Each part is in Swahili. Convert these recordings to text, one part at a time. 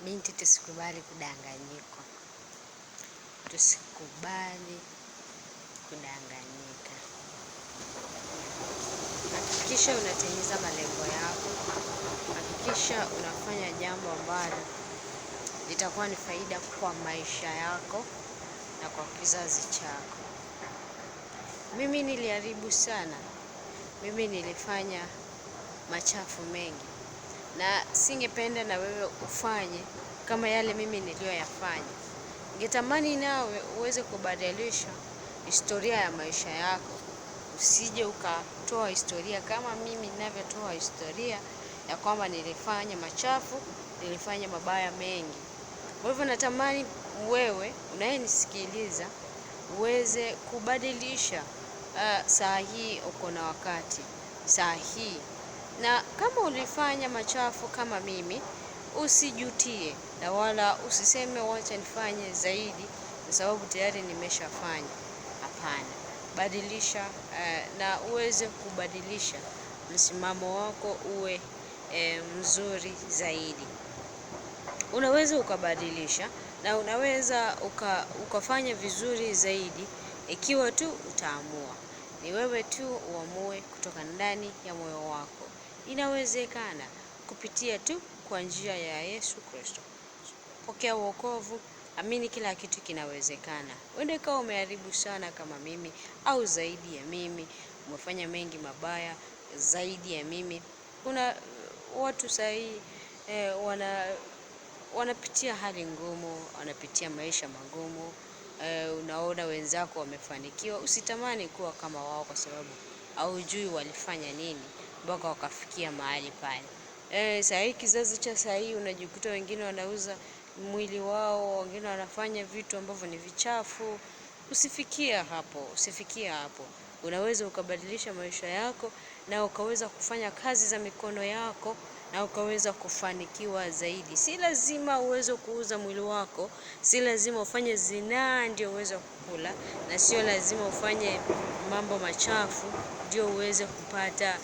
Binti, tusikubali kudanganyika. Tusikubali kudanganyika. Hakikisha unatimiza malengo yako. Hakikisha unafanya jambo ambalo litakuwa ni faida kwa maisha yako na kwa kizazi chako. Mimi niliharibu sana. Mimi nilifanya machafu mengi. Na singependa na wewe ufanye kama yale mimi niliyoyafanya. Ningetamani nawe uweze kubadilisha historia ya maisha yako. Usije ukatoa historia kama mimi ninavyotoa historia ya kwamba nilifanya machafu, nilifanya mabaya mengi. Kwa hivyo natamani wewe unayenisikiliza uweze kubadilisha. Saa hii uko na wakati. Saa hii. Na kama ulifanya machafu kama mimi, usijutie na wala usiseme wacha nifanye zaidi kwa sababu tayari nimeshafanya. Hapana. Badilisha na uweze kubadilisha msimamo wako uwe mzuri zaidi. Unaweza ukabadilisha na unaweza ukafanya vizuri zaidi ikiwa tu utaamua. Ni wewe tu uamue kutoka ndani ya moyo wako. Inawezekana kupitia tu kwa njia ya Yesu Kristo. Pokea wokovu, amini kila kitu kinawezekana. Uende kama umeharibu sana kama mimi au zaidi ya mimi, umefanya mengi mabaya zaidi ya mimi. Kuna watu sahihi wanapitia hali ngumu, wanapitia maisha magumu. Unaona wenzako wamefanikiwa, usitamani kuwa kama wao kwa sababu haujui walifanya nini mpaka wakafikia mahali pale. Sasa kizazi cha sasa unajikuta wengine wanauza mwili wao, wengine wanafanya vitu ambavyo ni vichafu. Usifikie hapo. Unaweza ukabadilisha maisha yako na ukaweza kufanya kazi za mikono yako na ukaweza kufanikiwa zaidi. Si lazima uweze kuuza mwili wako, si lazima ufanye zinaa ndio uweze kukula, na sio lazima ufanye mambo machafu ndio uweze kupata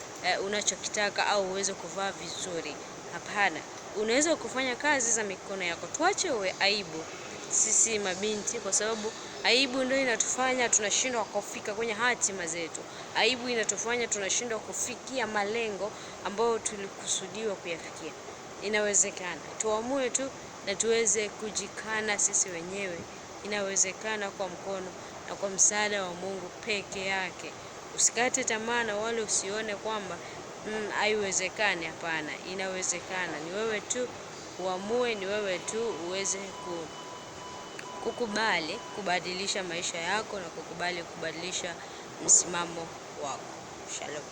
unachokitaka au uweze kuvaa vizuri. Hapana, unaweza kufanya kazi za mikono yako. Tuache aibu sisi mabinti, kwa sababu aibu ndio inatufanya tunashindwa kufika kwenye hatima zetu. Aibu inatufanya tunashindwa kufikia malengo ambayo tulikusudiwa kuyafikia. Inawezekana. Tuamue tu na tuweze kujikana sisi wenyewe. Inawezekana kwa mkono na kwa msaada wa Mungu peke yake. Usikate tamaa na wale usione kwamba haiwezekani. Hapana, inawezekana. Ni wewe tu uamue, ni wewe tu uweze kukubali kubadilisha maisha yako na kukubali kubadilisha msimamo wako. Shalom.